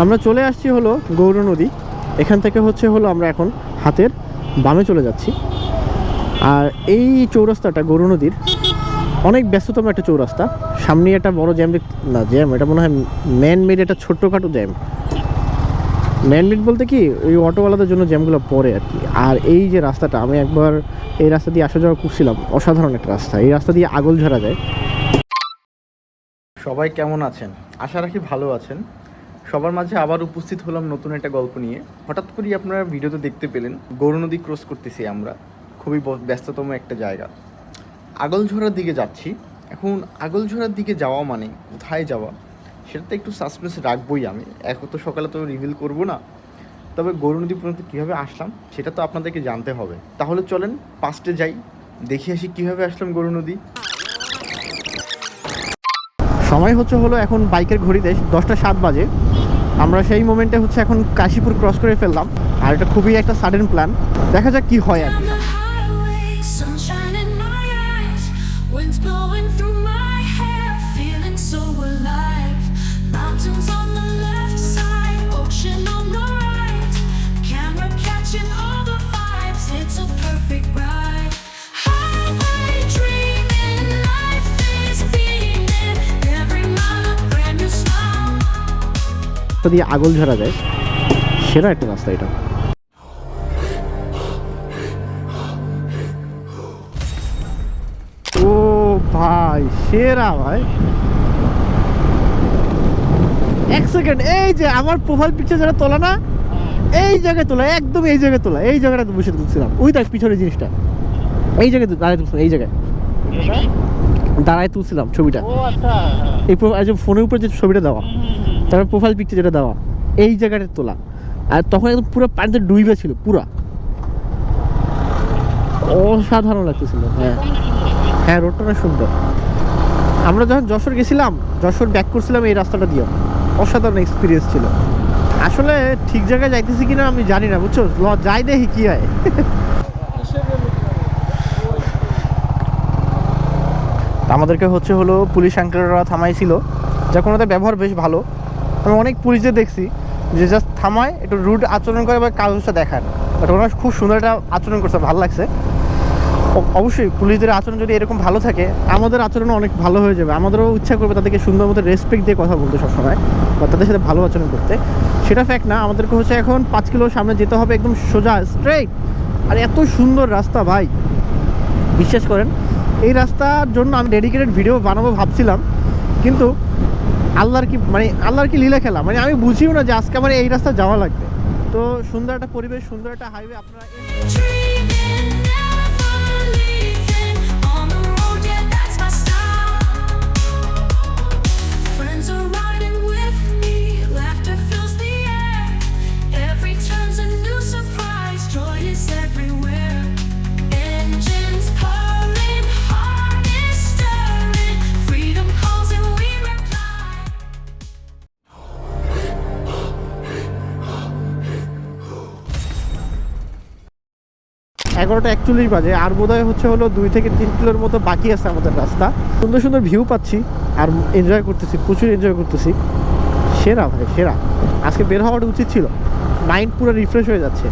আমরা চলে আসছি হলো গৌর নদী। এখান থেকে হলো আমরা এখন হাতের বামে চলে যাচ্ছি। আর এই চৌরাস্তাটা গৌর নদীর অনেক ব্যস্ততম একটা চৌরাস্তা। সামনে একটা বড় জ্যাম, না জ্যাম এটা মনে হয় ম্যান মেড, একটা ছোট্টখাটো জ্যাম। ম্যান মেড বলতে কি ওই অটোওয়ালাদের জন্য জ্যামগুলো পড়ে আর কি। আর এই যে রাস্তাটা, আমি একবার এই রাস্তা দিয়ে আসা যাওয়া করছিলাম, অসাধারণ একটা রাস্তা। এই রাস্তা দিয়ে আগলঝরা যায়। সবাই কেমন আছেন? আশা রাখি ভালো আছেন। সবার মাঝে আবার উপস্থিত হলাম নতুন একটা গল্প নিয়ে। হঠাৎ করেই আপনারা ভিডিওতে দেখতে পেলেন গৌর নদী ক্রস করতেছি আমরা, খুবই ব্যস্ততম একটা জায়গা। আগলঝরার দিকে যাচ্ছি। এখন আগলঝরার দিকে যাওয়া মানে কোথায় যাওয়া সেটা তো একটু সাসপেন্স রাখবই। আমি এখন তো সকালে তো রিভিল করব না, তবে গৌর নদী পর্যন্ত কীভাবে আসলাম সেটা তো আপনাদেরকে জানতে হবে। তাহলে চলেন পাস্টে যাই, দেখে আসি কীভাবে আসলাম গৌর নদী। সময় হলো এখন বাইকের ঘড়িতে 10টা 7 বাজে। আমরা সেই মোমেন্টে এখন কাশীপুর ক্রস করে ফেললাম। আর এটা খুবই একটা সাডেন প্ল্যান, দেখা যাক কি হয় আর কি। দিয়ে আগলঝরা যায়, সেরা একটা রাস্তা এটা। ও ভাই সেরা ভাই। এক সেকেন্ড, এই যে আমার প্রোফাইল পিকচার যারা তোলা না, এই জায়গায় তোলা, একদম এই জায়গায় তোলা। এই জায়গাটা বসে তুলছিলাম, ওই দেখ পিছনের জিনিসটা, এই জায়গায় দাঁড়ায় তুলছিলাম, এই জায়গায় দাঁড়ায় তুলছিলাম ছবিটা। এই ফোনের উপরে যে ছবিটা দেওয়া, তারপর প্রোফাইল পিকচার যেটা দেওয়া, এই জায়গাটা তোলা। আর তখন একদম পুরো পানিতে ডুবে ছিল, পুরা অসাধারণ লাগতেছিল। হ্যাঁ হ্যাঁ, রোডটা অনেক সুন্দর। আমরা যখন যশোর গেছিলাম, যশোর ব্যাক করছিলাম এই রাস্তাটা দিয়ে, অসাধারণ এক্সপিরিয়েন্স ছিল। আসলে ঠিক জায়গায় যাইতেছি কিনা আমি জানি না, বুঝছো, যাই দেখি কি হয়। আমাদেরকে হলো পুলিশ আঙ্কেলরা থামাইছিল, যখন ওদের ব্যবহার বেশ ভালো। আমি অনেক পুলিশদের দেখছি যে জাস্ট থামায়, একটু রুড আচরণ করে বা কাগজটা দেখায়, বাট ওরা খুব সুন্দর একটা আচরণ করছে, ভালো লাগছে। অবশ্যই পুলিশদের আচরণ যদি এরকম ভালো থাকে, আমাদের আচরণও অনেক ভালো হয়ে যাবে। আমাদেরও ইচ্ছা করবে তাদেরকে সুন্দর মতো রেসপেক্ট দিয়ে কথা বলতে সবসময়, বা তাদের সাথে ভালো আচরণ করতে। সেটা ফ্যাক্ট না, আমাদেরকে এখন 5 কিলো সামনে যেতে হবে, একদম সোজা স্ট্রেইট। আর এত সুন্দর রাস্তা ভাই, বিশ্বাস করেন এই রাস্তার জন্য আমি ডেডিকেটেড ভিডিও বানাবো ভাবছিলাম, কিন্তু আল্লাহর কি লীলা খেলা, আমি বুঝিও না যে আজকে আমার এই রাস্তা যাওয়া লাগবে। তো সুন্দর একটা পরিবেশ, সুন্দর একটা হাইওয়ে আপনারা। এগারোটা 41 বাজে, আর বোধহয় হলো 2 থেকে 3 কিলোর মতো বাকি আছে আমাদের রাস্তা। সুন্দর সুন্দর ভিউ পাচ্ছি আর এনজয় করতেছি, প্রচুর এনজয় করতেছি। সেরা ভাই সেরা। আজকে বের হওয়াটা উচিত ছিল, মাইন্ড পুরো রিফ্রেশ হয়ে যাচ্ছে।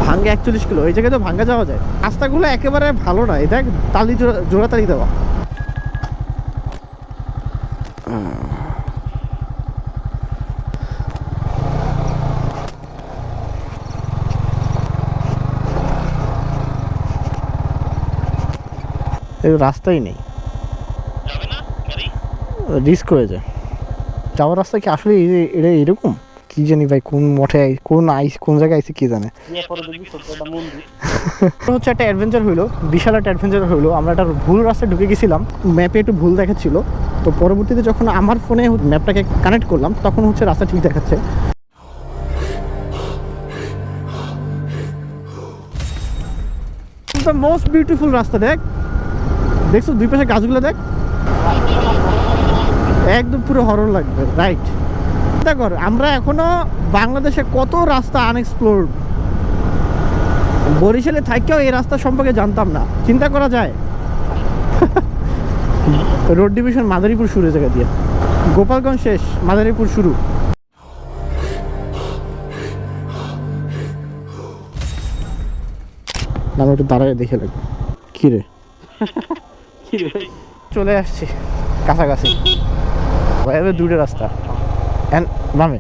ভাঙ্গে 41 কিলো, এই জায়গায় তো ভাঙ্গা যাওয়া যায়। রাস্তাগুলো একেবারে ভালো না, এই দেখ তালি জোড়া তালি দেওয়া। রাস্তাই নেই, রিস্ক হয়ে যায়। যাওয়ার রাস্তা কি আসলে এটা এরকম কি জানি ভাই, কোন মঠে কোন জায়গায় আইছে কি জানে। একটা অ্যাডভেঞ্চার হইলো, বিশাল একটা অ্যাডভেঞ্চার হইলো। আমরা একটা ভুল রাস্তায় ঢুকে গেছিলাম, ম্যাপে একটু ভুল দেখাচ্ছিল। তো পরবর্তীতে যখন আমার ফোনে ম্যাপটাকে কানেক্ট করলাম, তখন রাস্তা ঠিক দেখাচ্ছে। দ্য মোস্ট বিউটিফুল রাস্তা, দেখছো দুই পাশে গাছগুলো দেখ, একদম পুরো হরর লাগবে। রাইট, দেখো আমরা এখনো বাংলাদেশে কত রাস্তা আনএক্সপ্লোরড। বরিশালে থাকেও এই রাস্তা সম্পর্কে জানতাম না, চিন্তা করা যায়। রোড ডিভিশন মাদারীপুর শুরু, জায়গা দিয়ে গোপালগঞ্জ শেষ, মাদারীপুর শুরু। না আমি একটু দাঁড়ায় দেখে লাগবে। কী রে চলে আসছি কাছাকাছি, এবার দুটো রাস্তা বামে।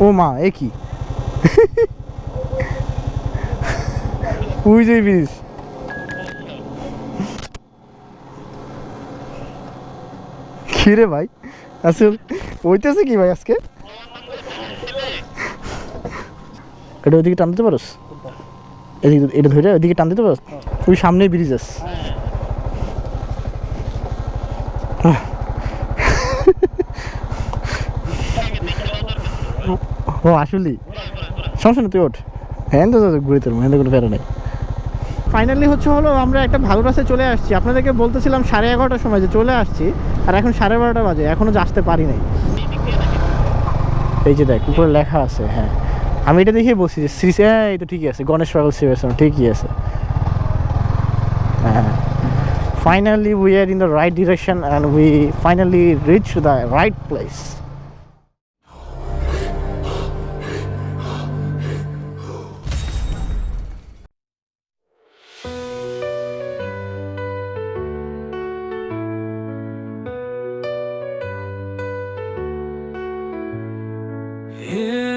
ও মা এ কি ওই যে ব্রিজ, কি রে ভাই আসল ওইটাছে কি ভাই আজকে? এটা ওইদিকে টান দিতে পারোস, এদিকে এটা ধরে ওইদিকে টান দিতে পারোস, ওই সামনে ব্রিজ আছে। ও আসলেই সমস্যা না, তুই ওঠ। হ্যাঁ তো ঘুরে তোর মনে কোনো প্যারা নেই। ফাইনালি হলো আমরা একটা ভালো রাস্তায় চলে আসছি। আপনাদেরকে বলতেছিলাম 11:30টার সময় যে চলে আসছি, আর এখন 12:30 বাজে, এখনও যে আসতে পারি নাই। এই যে দেখ উপরে লেখা আছে, হ্যাঁ আমি এটা দেখেই বলছি যে শ্রী, এই তো ঠিকই আছে, গণেশ পাগল শিবেশন ঠিকই আছে। হ্যাঁ finally we are in the right direction and we finally reach the right place.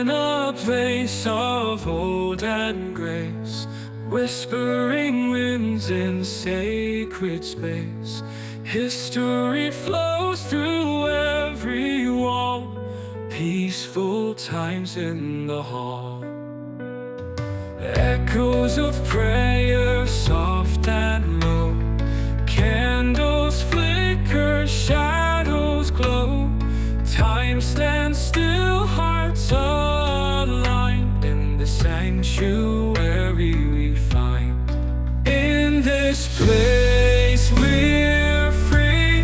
In a place of olden grace, whispering winds in sacred space, history flows through every wall, peaceful times in the hall. Echoes of prayer, soft and low, candles flicker, shadows glow, time stands still, hearts aligned in the sanctuary we find. In this place we're free,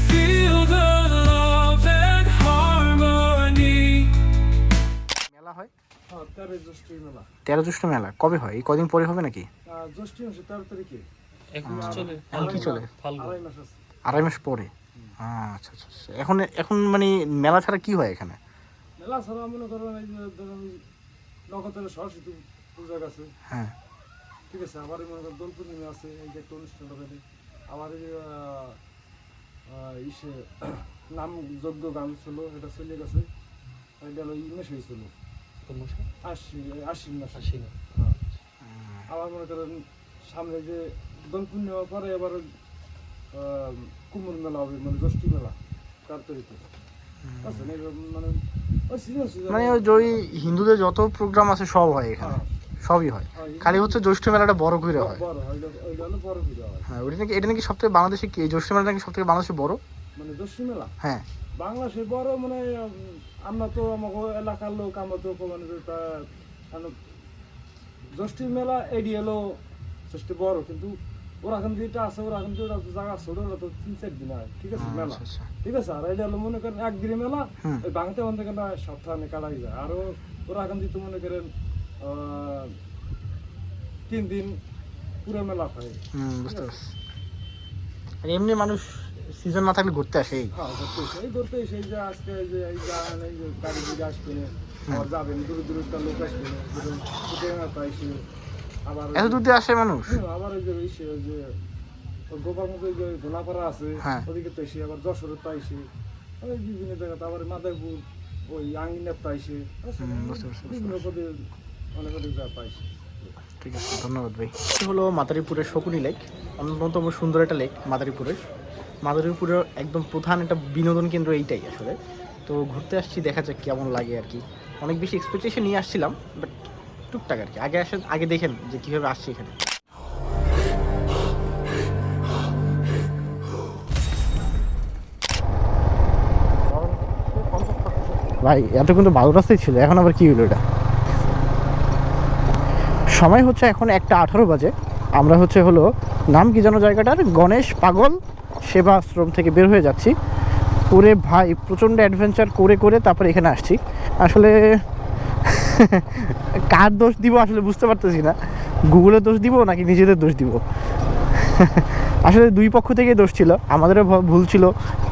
feel the love and harmony. মেলা হয় 13 জ্যৈষ্ঠী মেলা। 13 জ্যৈষ্ঠ মেলা কবে হয়? এই কদিন পরে হবে নাকি? জ্যৈষ্ঠী মাসে 13 তারিখে। এখন কি চলে? আড়াই মাস আছে। 2.5 মাস পরে। আচ্ছা আচ্ছা আচ্ছা। এখন মানে মেলা ছাড়া কি হয় এখানে? মেলা ছাড়া মনে করেন এই যে ধরেন নগদের সরস্বতী পূজা আছে, হ্যাঁ ঠিক আছে, আবার মনে করেন দোল পূর্ণিমা আছে, এই যে একটা অনুষ্ঠান হবে, আবার এই যে ইসে নাম যজ্ঞ গান ছিল, এটা চলে গেছে, এটা হলো ইমেশ হয়েছিল আশ্বিন মাস। হ্যাঁ। আবার মনে করেন সামনে যে দোল পূর্ণিমা পরে এবার কুমোর মেলা হবে, মানে জ্যৈষ্ঠী মেলা 4 তারিখে। মানে ওই সিজন মানে ওই হিন্দুদের যত প্রোগ্রাম আছে সব হয় এখানে, সবই হয়, খালি জ্যৈষ্ঠ মেলাটা বড় করে হয়। বড় হয়, ওইটা হলো বড় করে হয়। হ্যাঁ এটা নাকি সব থেকে বাংলাদেশে কি জ্যৈষ্ঠ মেলাটা নাকি সব থেকে বাংলাদেশে বড়, মানে জ্যৈষ্ঠ মেলা হ্যাঁ বাংলাদেশে বড়। মানে আমরা তো আমাকে এলাকার লোক, আমরা তো মানে জ্যৈষ্ঠী মেলা এডি হলো সবচেয়ে বড়, কিন্তু ওরা এখন যেটা আছে, ওরা এখন যেটা জায়গা ছোট, ওরা তো 3-4 দিন হয়, ঠিক আছে মেলা, ঠিক আছে। আর এটা হলো মনে করেন একদিনে মেলা, ওই বাংলাতে বন্ধ কেন সপ্তাহে কাটাই যায়। আরো ওরা এখন যেহেতু মনে করেন 3 দিন পুরো মেলা হয়। বুঝতে পারছি। আর এমনি মানুষ সিজন না থাকলে ঘুরতে আসে। হ্যাঁ ঘুরতে এসে এই যে আজকে এই যে গাড়ি দিকে আসবে, আবার যাবেন দূর দূর একটা লোক আসবে, আসে আবার এত দূর দিয়ে আসে মানুষ। আবার ওই যে যে গোপালগঞ্জ ওই যে গোলাপাড়া আছে, ওদিকে তো এসে আবার যশোরের তো আইসে, ওই বিভিন্ন জায়গাতে, আবার মাদারপুর ওই আঙ্গিনার তো আইসে, বিভিন্ন পদে অনেক অনেক জায়গা পাইছে। ঠিক আছে, ধন্যবাদ ভাই। এটা হলো মাদারীপুরের শকুনি লেক, অন্যতম সুন্দর একটা লেক মাদারীপুরের একদম প্রধান একটা বিনোদন কেন্দ্র এইটাই আসলে। তো ঘুরতে আসছি, দেখা যাক কেমন লাগে আর কি। অনেক বেশি এক্সপেকটেশন নিয়ে আসছিলাম, বাট টুকটাক আর কি। আগে দেখেন যে কীভাবে আসছি এখানে। ভাই এতক্ষণ তো ভালো রাস্তায় ছিল, এখন আবার কি হলো এটা? সময় হচ্ছে এখন 1:18 বাজে। আমরা হলো নাম কি যেন জায়গাটার, গণেশ পাগল সেবা আশ্রম থেকে বের হয়ে যাচ্ছি। ওরে ভাই প্রচণ্ড অ্যাডভেঞ্চার করে করে তারপরে এখানে আসছি। আসলে কার দোষ দিব আসলে বুঝতে পারতেছি না, গুগলের দোষ দিব নাকি নিজেদের দোষ দিব। আসলে দুই পক্ষ থেকেই দোষ ছিল, আমাদেরও ভুল ছিল।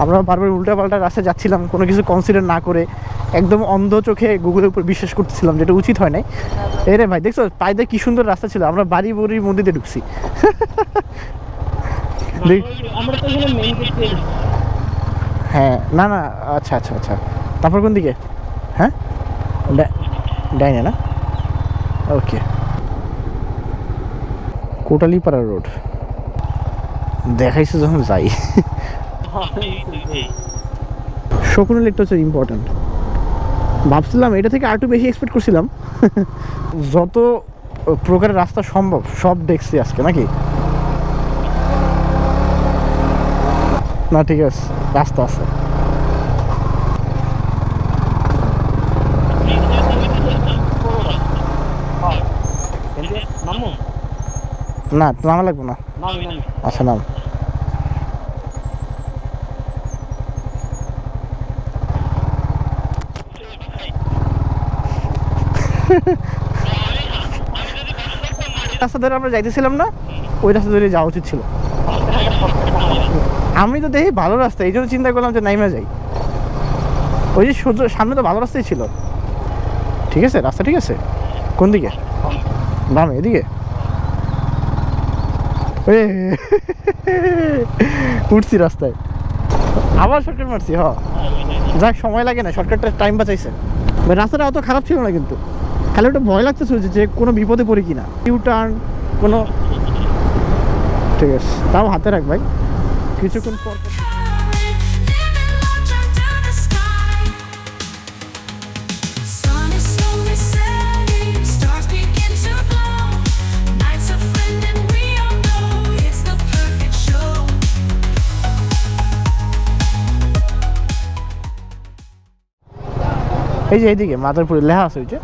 আমরা বারবার উল্টাপাল্টা রাস্তায় যাচ্ছিলাম কোনো কিছু কনসিডার না করে, একদম অন্ধ চোখে গুগলের উপর বিশ্বাস করতেছিলাম, যেটা উচিত হয় নাই। এরে ভাই দেখছো পায়দা কি সুন্দর রাস্তা ছিল, আমরা বাড়ি বড়ির মধ্যে দিয়ে ঢুকছি। আমরা তো এখানে মেইন গেট দিয়ে ঢুকছি। হ্যাঁ না না, আচ্ছা আচ্ছা আচ্ছা, তারপর কোন দিকে? হ্যাঁ ডাইনে না, ওকে। কোটালীপাড়া রোড দেখাইছে যখন যাই। শকুন লেকটা হচ্ছে ইম্পর্টেন্ট। ভাবছিলাম এটা থেকে আর একটু বেশি এক্সপেক্ট করছিলাম। যত প্রকারের রাস্তা সম্ভব সব দেখছি আজকে, নাকি না? ঠিক আছে, রাস্তা আছে। নামো না নামা লাগবো না, নামি নামি আচ্ছা নাম। রাস্তা ধরে আমরা যাইতেছিলাম না, ওই রাস্তা ধরে যাওয়া উচিত ছিল। আমি তো দেখি ভালো রাস্তা, এই জন্য চিন্তা করলাম যে নাইমা যাই। ওই যে সোজা সামনে তো ভালো রাস্তাই ছিল। ঠিক আছে, রাস্তা ঠিক আছে। কোন দিকে? বামে, এদিকে। উঠছি রাস্তায়, আবার শর্টকাট মারছি। যাক, সময় লাগে না, শর্টকাটটা টাইম বাঁচাইছে। রাস্তাটা অত খারাপ ছিল না, কিন্তু খালি ওটা ভয় লাগতেছিল যে কোনো বিপদে পড়ি কিনা, ইউ টার্ন কোনো। ঠিক আছে, তাও হাতে রাখ ভাই, কিছুক্ষণ পর পর। এই যে এইদিকে মাদারপুরে লেখা আছে, ওই যে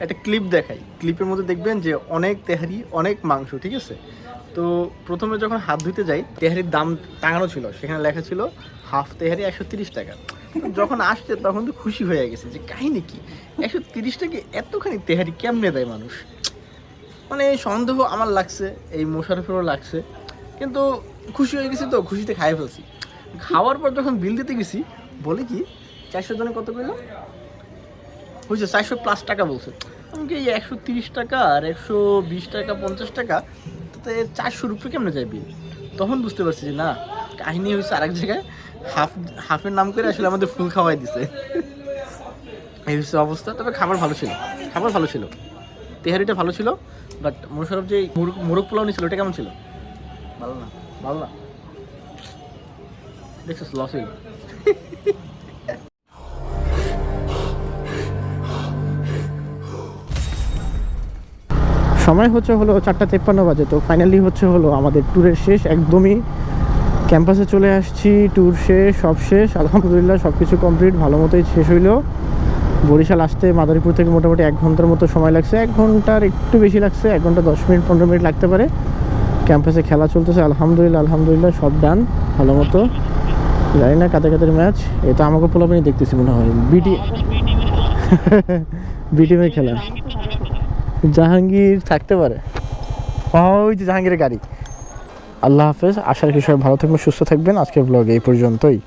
একটা ক্লিপ দেখাই। ক্লিপের মধ্যে দেখবেন যে অনেক তেহারি, অনেক মাংস, ঠিক আছে। তো প্রথমে যখন হাত ধুতে যাই, তেহারির দাম টাঙানো ছিল, সেখানে লেখা ছিল হাফ তেহারি 130 টাকা। যখন আসছে তখন তো খুশি হয়ে গেছে যে কাহিনী কি, 130 টাকা এতখানি তেহারি কেমনে দেয় মানুষ। মানে সন্দেহ আমার লাগছে, এই মোশারফেরও লাগছে, কিন্তু খুশি হয়ে গেছি, তো খুশিতে খাই ফেলছি। খাওয়ার পর যখন বিল দিতে গেছি, বলে কি 400 জনে কত কইল, হয়েছে 400+ টাকা বলছে। আমাকে এই 130 টাকা আর 120 টাকা 50 টাকা, তাতে 400 রুপি কেমনে যায় বিল। তখন বুঝতে পারছি যে না, কাহিনী হয়েছে আরেক জায়গায়, হাফের নাম করে আসলে আমাদের ফুল খাওয়াই দিছে। এই হচ্ছে অবস্থা। তবে খাবার ভালো ছিল, খাবার ভালো ছিল, তেহারিটা ভালো ছিল। বাট মোশারফ যে মোরগ পোলাও নিয়েছিল, ওটা কেমন ছিল? ভালো না, ভালো না, দেখছিস লস হইল। সময় হচ্ছে হলো 4:53 বাজে। তো ফাইনালি হচ্ছে হলো আমাদের ট্যুরের শেষ, একদমই ক্যাম্পাসে চলে আসছি। ট্যুর শেষ, সব শেষ আলহামদুলিল্লাহ, সব কিছু কমপ্লিট, ভালো মতোই শেষ হইলো। বরিশাল আসতে মাদারীপুর থেকে মোটামুটি 1 ঘন্টার মতো সময় লাগছে, 1 ঘন্টার একটু বেশি লাগছে, 1 ঘন্টা 10 মিনিট 15 মিনিট লাগতে পারে। ক্যাম্পাসে খেলা চলতেছে, আলহামদুলিল্লাহ আলহামদুলিল্লাহ সব ডান ভালো মতো। জানি না কাদের ম্যাচ, এটা আমাকে পোলাপানি দেখতেছি মনে হয়, বি টিমের খেলা। জাহাঙ্গীর থাকতে পারে, ওই যে জাহাঙ্গীরের গাড়ি। আল্লাহ হাফেজ, আশা রাখি সবাই ভালো থাকবেন, সুস্থ থাকবেন। আজকের ব্লগ এই পর্যন্তই।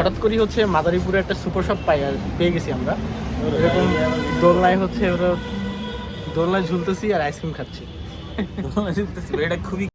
হঠাৎ করেই হচ্ছে মাদারীপুরে একটা সুপার শপ পেয়ে গেছি আমরা। এরকম দোলনায় হচ্ছে ওরা দোলনায় ঝুলতেছি আর আইসক্রিম খাচ্ছি। এটা খুবই